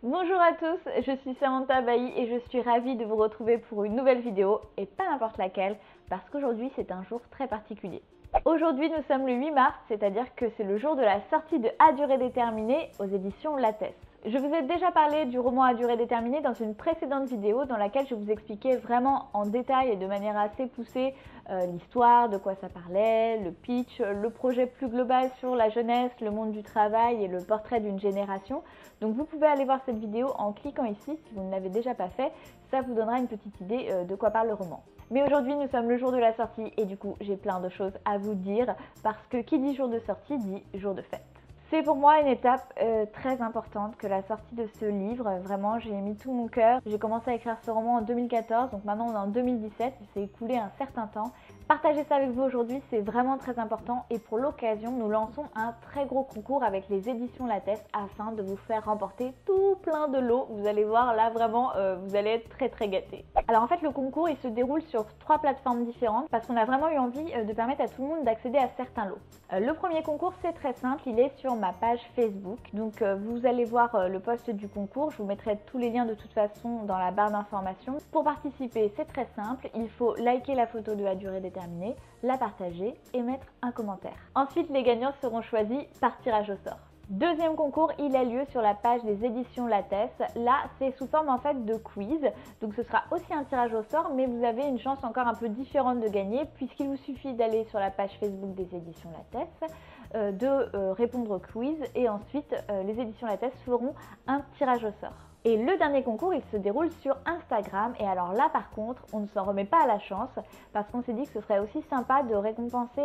Bonjour à tous, je suis Samantha Bailly et je suis ravie de vous retrouver pour une nouvelle vidéo, et pas n'importe laquelle, parce qu'aujourd'hui c'est un jour très particulier. Aujourd'hui nous sommes le 8 mars, c'est-à-dire que c'est le jour de la sortie de À durée déterminée aux éditions Lattès. Je vous ai déjà parlé du roman À durée déterminée dans une précédente vidéo dans laquelle je vous expliquais vraiment en détail et de manière assez poussée l'histoire, de quoi ça parlait, le pitch, le projet plus global sur la jeunesse, le monde du travail et le portrait d'une génération. Donc vous pouvez aller voir cette vidéo en cliquant ici si vous ne l'avez déjà pas fait, ça vous donnera une petite idée de quoi parle le roman. Mais aujourd'hui nous sommes le jour de la sortie et du coup j'ai plein de choses à vous dire parce que qui dit jour de sortie dit jour de fête. C'est pour moi une étape très importante que la sortie de ce livre. Vraiment, j'ai mis tout mon cœur. J'ai commencé à écrire ce roman en 2014, donc maintenant on est en 2017, il s'est écoulé un certain temps. Partager ça avec vous aujourd'hui, c'est vraiment très important et pour l'occasion, nous lançons un très gros concours avec les éditions Lattès afin de vous faire remporter tout plein de lots. Vous allez voir, là vraiment, vous allez être très gâtés. Alors en fait, le concours, il se déroule sur 3 plateformes différentes parce qu'on a vraiment eu envie de permettre à tout le monde d'accéder à certains lots. Le premier concours, c'est très simple, il est sur ma page Facebook. Donc vous allez voir le post du concours, je vous mettrai tous les liens de toute façon dans la barre d'informations. Pour participer, c'est très simple, il faut liker la photo de À durée déterminée, la partager et mettre un commentaire. Ensuite, les gagnants seront choisis par tirage au sort. Deuxième concours, il a lieu sur la page des éditions Lattès. Là, c'est sous forme en fait de quiz. Donc ce sera aussi un tirage au sort, mais vous avez une chance encore un peu différente de gagner puisqu'il vous suffit d'aller sur la page Facebook des éditions Lattès, de répondre au quiz et ensuite les éditions Lattès feront un tirage au sort. Et le dernier concours, il se déroule sur Instagram. Et alors là, par contre, on ne s'en remet pas à la chance parce qu'on s'est dit que ce serait aussi sympa de récompenser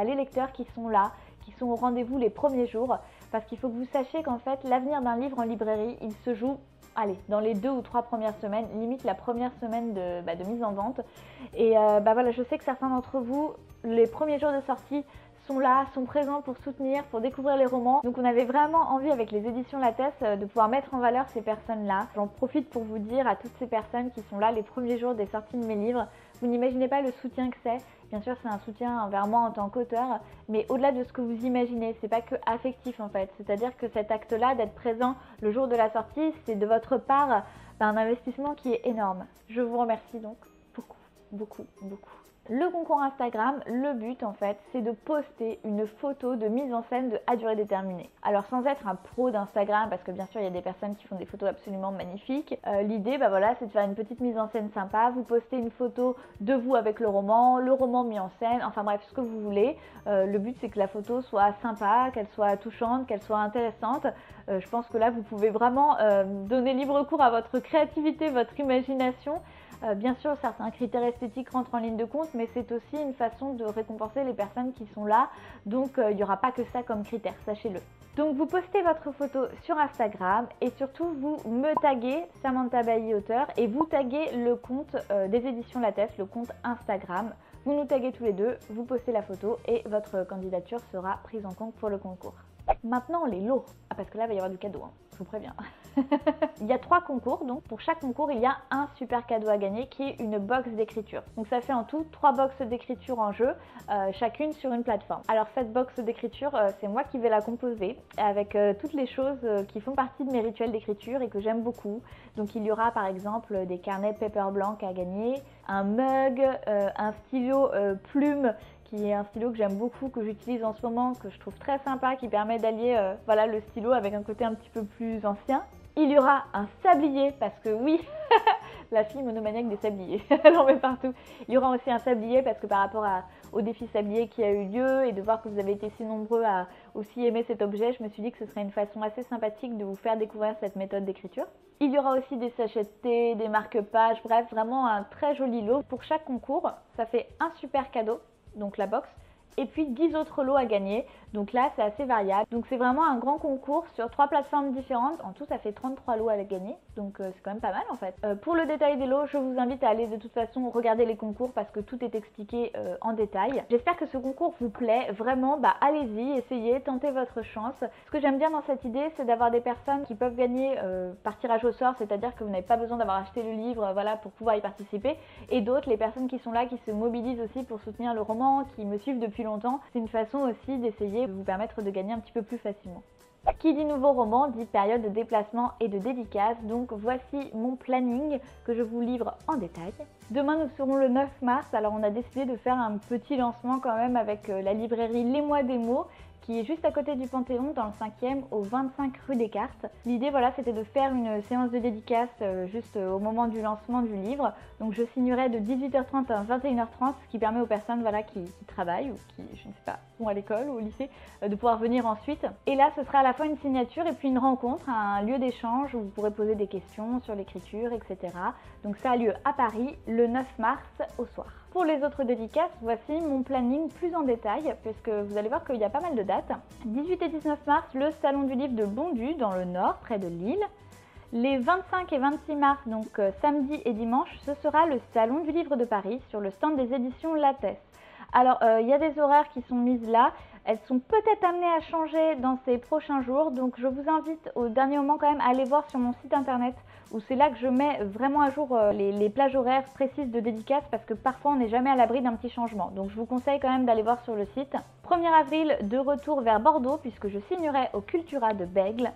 les lecteurs qui sont là, qui sont au rendez-vous les premiers jours. Parce qu'il faut que vous sachiez qu'en fait, l'avenir d'un livre en librairie, il se joue dans les 2 ou 3 premières semaines, limite la première semaine de mise en vente. Et voilà, je sais que certains d'entre vous, les premiers jours de sortie, sont là, sont présents pour soutenir, pour découvrir les romans. Donc on avait vraiment envie avec les éditions Lattès de pouvoir mettre en valeur ces personnes-là. J'en profite pour vous dire à toutes ces personnes qui sont là les premiers jours des sorties de mes livres, vous n'imaginez pas le soutien que c'est. Bien sûr, c'est un soutien envers moi en tant qu'auteur, mais au-delà de ce que vous imaginez, c'est pas que affectif en fait. C'est-à-dire que cet acte-là d'être présent le jour de la sortie, c'est de votre part un investissement qui est énorme. Je vous remercie donc beaucoup. Le concours Instagram, le but en fait, c'est de poster une photo de mise en scène de À durée déterminée. Alors sans être un pro d'Instagram, parce que bien sûr il y a des personnes qui font des photos absolument magnifiques, l'idée c'est de faire une petite mise en scène sympa, vous postez une photo de vous avec le roman mis en scène, enfin bref, ce que vous voulez. Le but c'est que la photo soit sympa, qu'elle soit touchante, qu'elle soit intéressante. Je pense que là vous pouvez vraiment donner libre cours à votre créativité, votre imagination. Bien sûr, certains critères esthétiques rentrent en ligne de compte, mais c'est aussi une façon de récompenser les personnes qui sont là. Donc, il n'y aura pas que ça comme critère, sachez-le. Donc, vous postez votre photo sur Instagram et surtout, vous me taguez Samantha Bailly auteur et vous taguez le compte des éditions Lattès, le compte Instagram. Vous nous taguez tous les deux, vous postez la photo et votre candidature sera prise en compte pour le concours. Maintenant, les lots. Ah, parce que là, il va y avoir du cadeau, je vous préviens. Il y a 3 concours, donc pour chaque concours, il y a un super cadeau à gagner qui est une box d'écriture. Donc ça fait en tout 3 boxes d'écriture en jeu, chacune sur une plateforme. Alors cette box d'écriture, c'est moi qui vais la composer avec toutes les choses qui font partie de mes rituels d'écriture et que j'aime beaucoup. Donc il y aura par exemple des carnets Paper Blanc à gagner, un mug, un stylo plume, qui est un stylo que j'aime beaucoup, que j'utilise en ce moment, que je trouve très sympa, qui permet d'allier le stylo avec un côté un petit peu plus ancien. Il y aura un sablier, parce que oui, la fille monomaniaque des sabliers, elle en met partout. Il y aura aussi un sablier, parce que par rapport au défi sablier qui a eu lieu, et de voir que vous avez été si nombreux à aussi aimer cet objet, je me suis dit que ce serait une façon assez sympathique de vous faire découvrir cette méthode d'écriture. Il y aura aussi des sachets de thé, des marque-pages, bref, vraiment un très joli lot. Pour chaque concours, ça fait un super cadeau, donc la box, et puis 10 autres lots à gagner. Donc là, c'est assez variable. Donc c'est vraiment un grand concours sur 3 plateformes différentes. En tout, ça fait 33 lots à gagner. Donc c'est quand même pas mal en fait. Pour le détail des lots, je vous invite à aller de toute façon regarder les concours parce que tout est expliqué en détail. J'espère que ce concours vous plaît. Vraiment, allez-y, essayez, tentez votre chance. Ce que j'aime bien dans cette idée, c'est d'avoir des personnes qui peuvent gagner par tirage au sort, c'est-à-dire que vous n'avez pas besoin d'avoir acheté le livre pour pouvoir y participer. Et d'autres, les personnes qui sont là, qui se mobilisent aussi pour soutenir le roman, qui me suivent depuis longtemps. C'est une façon aussi d'essayer de vous permettre de gagner un petit peu plus facilement. Qui dit nouveau roman dit période de déplacement et de dédicace, donc voici mon planning que je vous livre en détail. Demain nous serons le 9 mars, alors on a décidé de faire un petit lancement quand même avec la librairie Les Mois des Mots, qui est juste à côté du Panthéon dans le 5e au 25 rue Descartes. L'idée voilà, c'était de faire une séance de dédicace juste au moment du lancement du livre. Donc je signerai de 18h30 à 21h30, ce qui permet aux personnes voilà, qui travaillent ou qui, je ne sais pas, sont à l'école ou au lycée, de pouvoir venir ensuite. Et là ce sera à la fois une signature et puis une rencontre, un lieu d'échange où vous pourrez poser des questions sur l'écriture, etc. Donc ça a lieu à Paris le 9 mars au soir. Pour les autres dédicaces, voici mon planning plus en détail, puisque vous allez voir qu'il y a pas mal de dates. 18 et 19 mars, le Salon du Livre de Bondu, dans le Nord, près de Lille. Les 25 et 26 mars, donc samedi et dimanche, ce sera le Salon du Livre de Paris, sur le stand des éditions Lattès. Alors, il y a des horaires qui sont mises là. Elles sont peut-être amenées à changer dans ces prochains jours, donc je vous invite au dernier moment quand même à aller voir sur mon site internet où c'est là que je mets vraiment à jour les plages horaires précises de dédicaces parce que parfois on n'est jamais à l'abri d'un petit changement. Donc je vous conseille quand même d'aller voir sur le site. 1er avril, de retour vers Bordeaux puisque je signerai au Cultura de Bègle.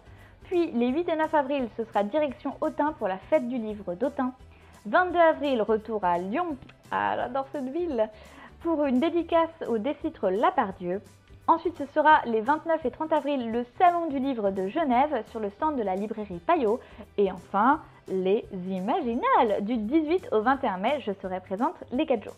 Puis les 8 et 9 avril, ce sera direction Autun pour la fête du livre d'Autun. 22 avril, retour à Lyon. Ah, j'adore cette ville! Pour une dédicace au décitre Lapardieu. Ensuite, ce sera les 29 et 30 avril, le Salon du Livre de Genève sur le stand de la librairie Payot. Et enfin, les Imaginales. Du 18 au 21 mai, je serai présente les 4 jours.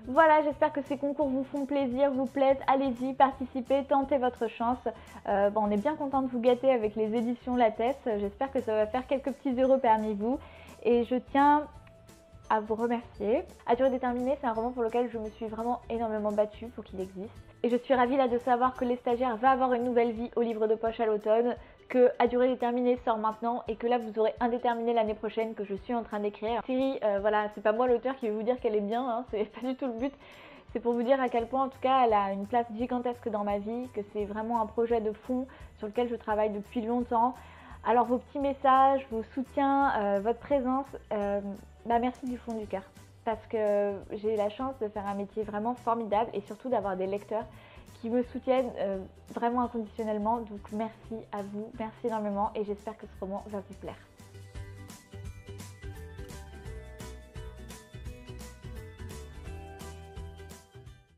Voilà, j'espère que ces concours vous font plaisir, vous plaisent. Allez-y, participez, tentez votre chance. On est bien content de vous gâter avec les éditions Lattès. J'espère que ça va faire quelques petits heureux parmi vous. Et je tiens à vous remercier. À durée déterminée, c'est un roman pour lequel je me suis vraiment énormément battue pour qu'il existe. Et je suis ravie là de savoir que Les Stagiaires va avoir une nouvelle vie au livre de poche à l'automne, que À durée déterminée sort maintenant et que là vous aurez Indéterminé l'année prochaine que je suis en train d'écrire. Série, voilà, c'est pas moi l'auteur qui vais vous dire qu'elle est bien, hein, c'est pas du tout le but. C'est pour vous dire à quel point en tout cas elle a une place gigantesque dans ma vie, que c'est vraiment un projet de fond sur lequel je travaille depuis longtemps. Alors vos petits messages, vos soutiens, votre présence, merci du fond du cœur. Parce que j'ai la chance de faire un métier vraiment formidable et surtout d'avoir des lecteurs qui me soutiennent vraiment inconditionnellement. Donc merci à vous, merci énormément et j'espère que ce roman va vous plaire.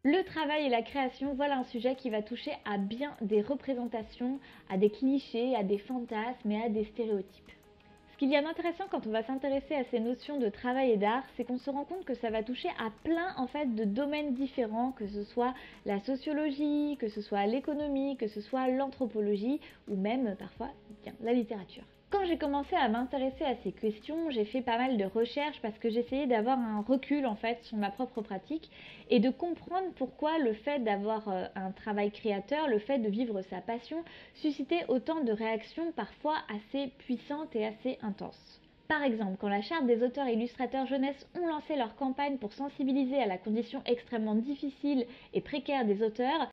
Le travail et la création, voilà un sujet qui va toucher à bien des représentations, à des clichés, à des fantasmes et à des stéréotypes. Ce qu'il y a d'intéressant quand on va s'intéresser à ces notions de travail et d'art, c'est qu'on se rend compte que ça va toucher à plein en fait de domaines différents, que ce soit la sociologie, que ce soit l'économie, que ce soit l'anthropologie ou même parfois la littérature. Quand j'ai commencé à m'intéresser à ces questions, j'ai fait pas mal de recherches parce que j'essayais d'avoir un recul en fait sur ma propre pratique et de comprendre pourquoi le fait d'avoir un travail créateur, le fait de vivre sa passion, suscitait autant de réactions parfois assez puissantes et assez intenses. Par exemple, quand la Charte des auteurs et illustrateurs jeunesse ont lancé leur campagne pour sensibiliser à la condition extrêmement difficile et précaire des auteurs,